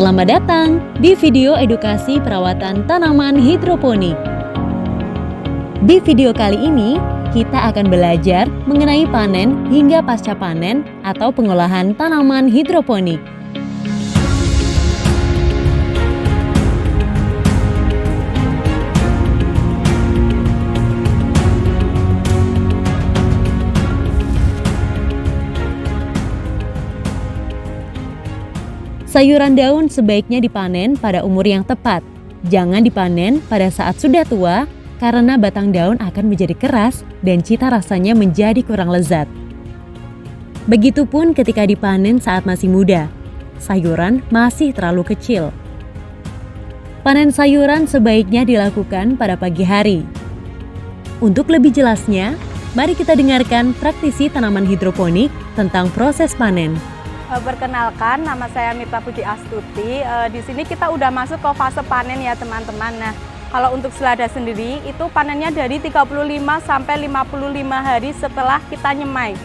Selamat datang di video edukasi perawatan tanaman hidroponik. Di video kali ini, kita akan belajar mengenai panen hingga pasca panen atau pengolahan tanaman hidroponik. Sayuran daun sebaiknya dipanen pada umur yang tepat. Jangan dipanen pada saat sudah tua, karena batang daun akan menjadi keras dan cita rasanya menjadi kurang lezat. Begitupun ketika dipanen saat masih muda, sayuran masih terlalu kecil. Panen sayuran sebaiknya dilakukan pada pagi hari. Untuk lebih jelasnya, mari kita dengarkan praktisi tanaman hidroponik tentang proses panen. Perkenalkan, nama saya Mita Puji Astuti. Di sini kita udah masuk ke fase panen ya teman-teman. Nah, kalau untuk selada sendiri itu panennya dari 35 sampai 55 hari setelah kita nyemai.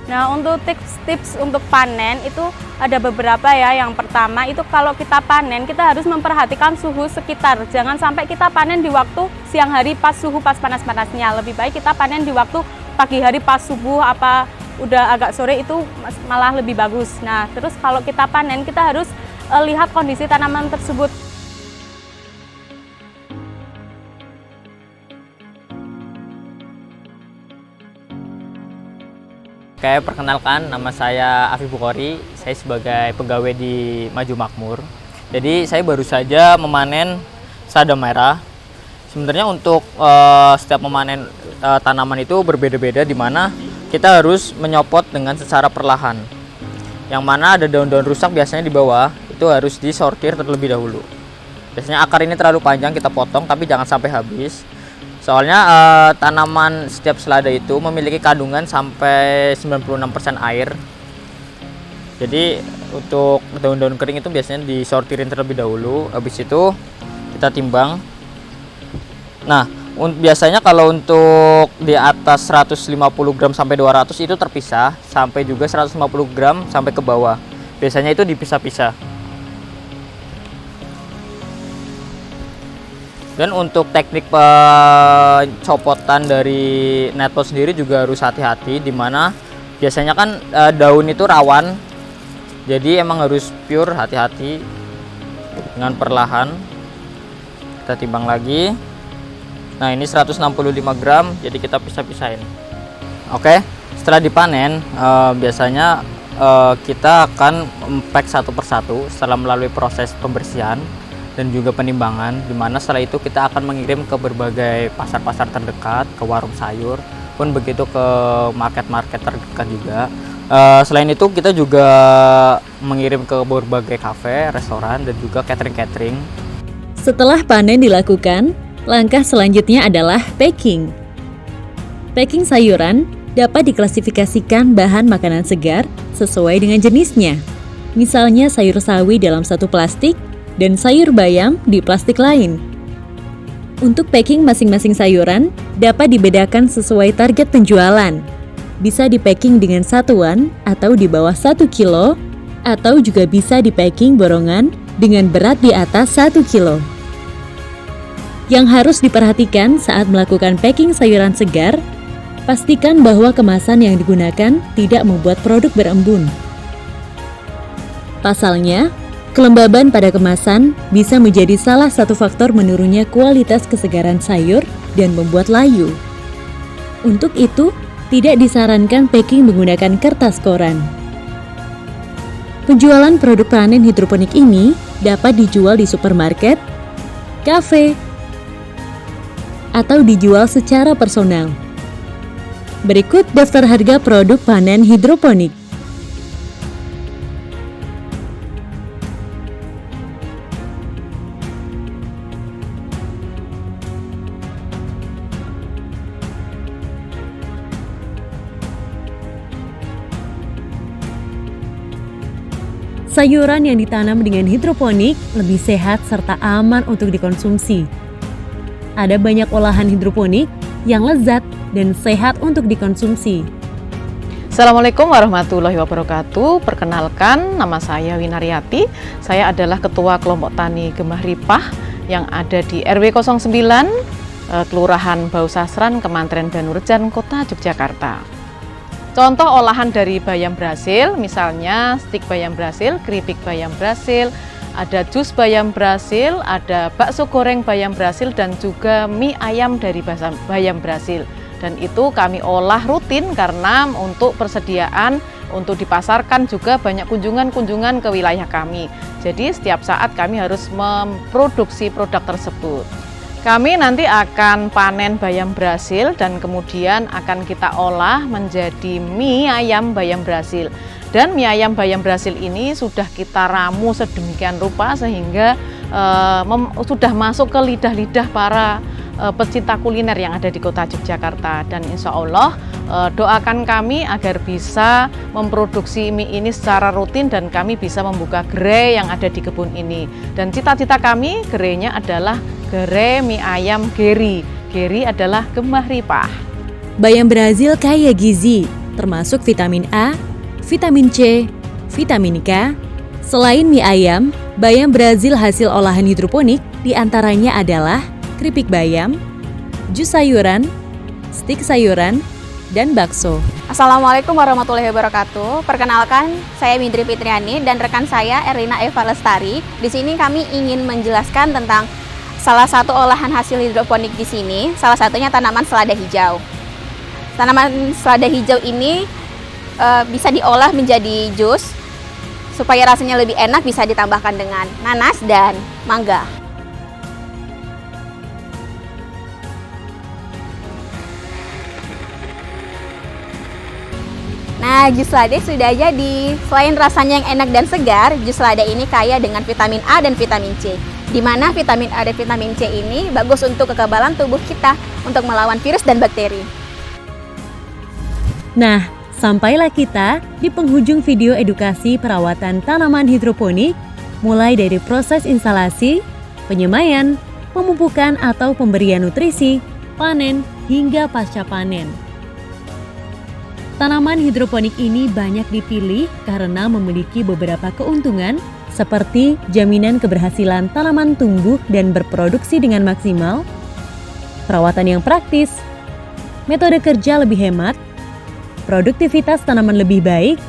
Nah, untuk tips untuk panen itu ada beberapa ya. Yang pertama itu kalau kita panen kita harus memperhatikan suhu sekitar. Jangan sampai kita panen di waktu siang hari pas suhu pas panas-panasnya. Lebih baik kita panen di waktu pagi hari pas subuh udah agak sore itu malah lebih bagus. Nah, terus kalau kita panen kita harus lihat kondisi tanaman tersebut. Oke, perkenalkan nama saya Afif Bukhari. Saya sebagai pegawai di Maju Makmur. Jadi saya baru saja memanen selada merah. Sebenarnya untuk setiap memanen tanaman itu berbeda-beda, di mana kita harus menyopot dengan secara perlahan. Yang mana ada daun-daun rusak biasanya di bawah, itu harus disortir terlebih dahulu. Biasanya akar ini terlalu panjang, kita potong, tapi jangan sampai habis. Soalnya tanaman setiap selada itu memiliki kandungan sampai 96% air. Jadi untuk daun-daun kering itu biasanya disortirin terlebih dahulu, habis itu kita timbang. Nah, biasanya kalau untuk di atas 150 gram sampai 200 itu terpisah, sampai juga 150 gram sampai ke bawah. Biasanya itu dipisah-pisah. Dan untuk teknik pencopotan dari netpot sendiri juga harus hati-hati, dimana biasanya kan daun itu rawan, jadi emang harus pure, hati-hati dengan perlahan. Kita timbang lagi. Nah, ini 165 gram, jadi kita pisah-pisahin. Oke, setelah dipanen biasanya kita akan pack satu persatu setelah melalui proses pembersihan dan juga penimbangan, dimana setelah itu kita akan mengirim ke berbagai pasar-pasar terdekat, ke warung sayur, pun begitu ke market-market terdekat juga. Selain itu kita juga mengirim ke berbagai kafe, restoran, dan juga catering-catering. Setelah panen dilakukan, langkah selanjutnya adalah packing. Packing sayuran dapat diklasifikasikan bahan makanan segar sesuai dengan jenisnya. Misalnya sayur sawi dalam satu plastik dan sayur bayam di plastik lain. Untuk packing masing-masing sayuran dapat dibedakan sesuai target penjualan. Bisa di-packing dengan satuan atau di bawah 1 kilo, atau juga bisa di-packing borongan dengan berat di atas 1 kilo. Yang harus diperhatikan saat melakukan packing sayuran segar, pastikan bahwa kemasan yang digunakan tidak membuat produk berembun. Pasalnya, kelembaban pada kemasan bisa menjadi salah satu faktor menurunnya kualitas kesegaran sayur dan membuat layu. Untuk itu, tidak disarankan packing menggunakan kertas koran. Penjualan produk panen hidroponik ini dapat dijual di supermarket, kafe, atau dijual secara personal. Berikut daftar harga produk panen hidroponik. Sayuran yang ditanam dengan hidroponik lebih sehat serta aman untuk dikonsumsi. Ada banyak olahan hidroponik yang lezat dan sehat untuk dikonsumsi. Assalamualaikum warahmatullahi wabarakatuh. Perkenalkan, nama saya Winariati. Saya adalah Ketua Kelompok Tani Gemah Ripah yang ada di RW 09, Kelurahan Bau Sasran, Kementerian Banurjan, Kota Yogyakarta. Contoh olahan dari bayam Brasil, misalnya stik bayam Brasil, keripik bayam Brasil, ada jus bayam Brasil, ada bakso goreng bayam Brasil, dan juga mie ayam dari bayam Brasil. Dan itu kami olah rutin karena untuk persediaan untuk dipasarkan juga banyak kunjungan-kunjungan ke wilayah kami. Jadi setiap saat kami harus memproduksi produk tersebut. Kami nanti akan panen bayam Brasil dan kemudian akan kita olah menjadi mie ayam bayam Brasil. Dan mie ayam bayam Brasil ini sudah kita ramu sedemikian rupa sehingga sudah masuk ke lidah-lidah para pecinta kuliner yang ada di Kota Yogyakarta. Dan insya Allah doakan kami agar bisa memproduksi mie ini secara rutin dan kami bisa membuka gerai yang ada di kebun ini. Dan cita-cita kami gerainya adalah gerai mie ayam Geri. Geri adalah Gemah Ripah. Bayam Brasil kaya gizi, termasuk vitamin A, vitamin C, vitamin K. Selain mie ayam, bayam Brasil hasil olahan hidroponik diantaranya adalah keripik bayam, jus sayuran, stik sayuran, dan bakso. Assalamualaikum warahmatullahi wabarakatuh. Perkenalkan, saya Mindri Fitriani dan rekan saya Erlina Eva Lestari. Di sini kami ingin menjelaskan tentang salah satu olahan hasil hidroponik di sini. Salah satunya tanaman selada hijau. Tanaman selada hijau ini bisa diolah menjadi jus supaya rasanya lebih enak, bisa ditambahkan dengan nanas dan mangga. Nah, jus selada sudah jadi. Selain rasanya yang enak dan segar, jus selada ini kaya dengan vitamin A dan vitamin C. Di mana vitamin A dan vitamin C ini bagus untuk kekebalan tubuh kita untuk melawan virus dan bakteri. Nah, sampailah kita di penghujung video edukasi perawatan tanaman hidroponik, mulai dari proses instalasi, penyemaian, pemupukan atau pemberian nutrisi, panen, hingga pasca panen. Tanaman hidroponik ini banyak dipilih karena memiliki beberapa keuntungan seperti jaminan keberhasilan tanaman tumbuh dan berproduksi dengan maksimal, perawatan yang praktis, metode kerja lebih hemat, produktivitas tanaman lebih baik,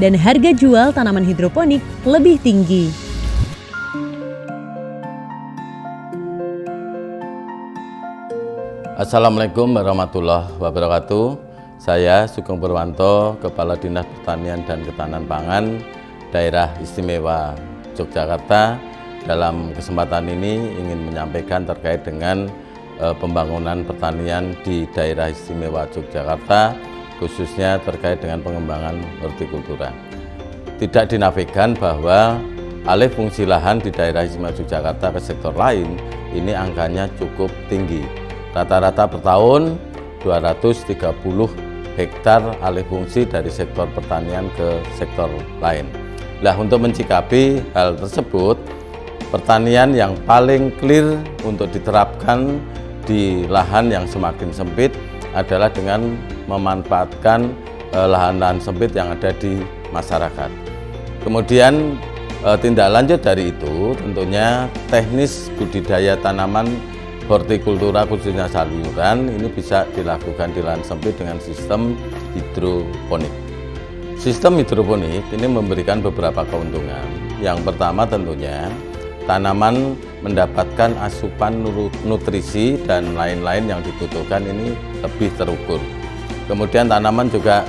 dan harga jual tanaman hidroponik lebih tinggi. Assalamualaikum warahmatullahi wabarakatuh. Saya Sugeng Purwanto, Kepala Dinas Pertanian dan Ketahanan Pangan Daerah Istimewa Yogyakarta. Dalam kesempatan ini ingin menyampaikan terkait dengan pembangunan pertanian di Daerah Istimewa Yogyakarta, khususnya terkait dengan pengembangan hortikultura. Tidak dinafikan bahwa alih fungsi lahan di Daerah Istimewa Yogyakarta ke sektor lain ini angkanya cukup tinggi. Rata-rata per tahun 230 hektar alih fungsi dari sektor pertanian ke sektor lain. Nah, untuk mencikapi hal tersebut, pertanian yang paling clear untuk diterapkan di lahan yang semakin sempit adalah dengan memanfaatkan lahan-lahan sempit yang ada di masyarakat. Kemudian tindak lanjut dari itu tentunya teknis budidaya tanaman hortikultura khususnya sayuran ini bisa dilakukan di lahan sempit dengan sistem hidroponik. Sistem hidroponik ini memberikan beberapa keuntungan. Yang pertama tentunya tanaman mendapatkan asupan nutrisi dan lain-lain yang dibutuhkan ini lebih terukur. Kemudian tanaman juga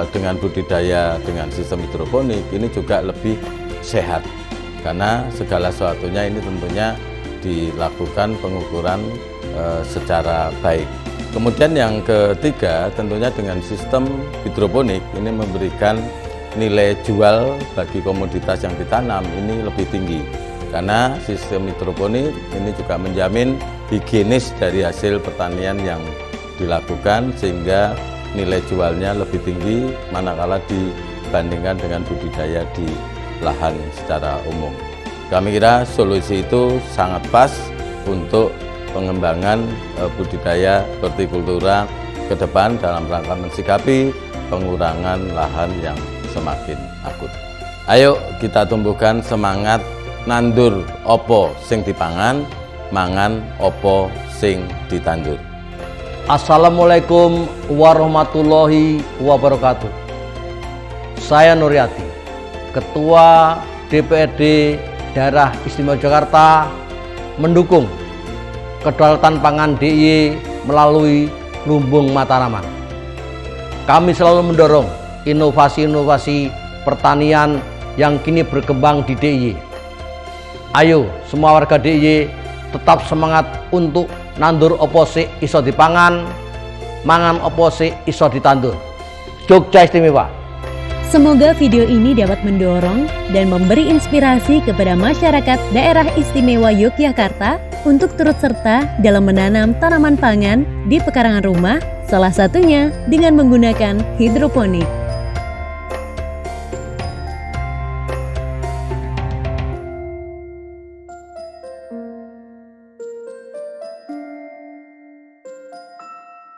dengan budidaya dengan sistem hidroponik ini juga lebih sehat karena segala sesuatunya ini tentunya dilakukan pengukuran secara baik. Kemudian yang ketiga tentunya dengan sistem hidroponik ini memberikan nilai jual bagi komoditas yang ditanam ini lebih tinggi karena sistem hidroponik ini juga menjamin higienis dari hasil pertanian yang dilakukan sehingga nilai jualnya lebih tinggi manakala dibandingkan dengan budidaya di lahan secara umum. Kami kira solusi itu sangat pas untuk pengembangan budidaya hortikultura ke depan dalam rangka mensikapi pengurangan lahan yang semakin akut. Ayo kita tumbuhkan semangat nandur opo sing dipangan, mangan opo sing ditandur. Assalamualaikum warahmatullahi wabarakatuh. Saya Nuryati, Ketua DPRD Daerah Istimewa Jakarta, mendukung kedaulatan pangan DIY melalui Lumbung Mataraman. Kami selalu mendorong inovasi-inovasi pertanian yang kini berkembang di DIY. Ayo semua warga DIY tetap semangat untuk nandur opo sik iso dipangan, mangan opo sik iso ditandur. Jogja Istimewa. Semoga video ini dapat mendorong dan memberi inspirasi kepada masyarakat Daerah Istimewa Yogyakarta untuk turut serta dalam menanam tanaman pangan di pekarangan rumah, salah satunya dengan menggunakan hidroponik.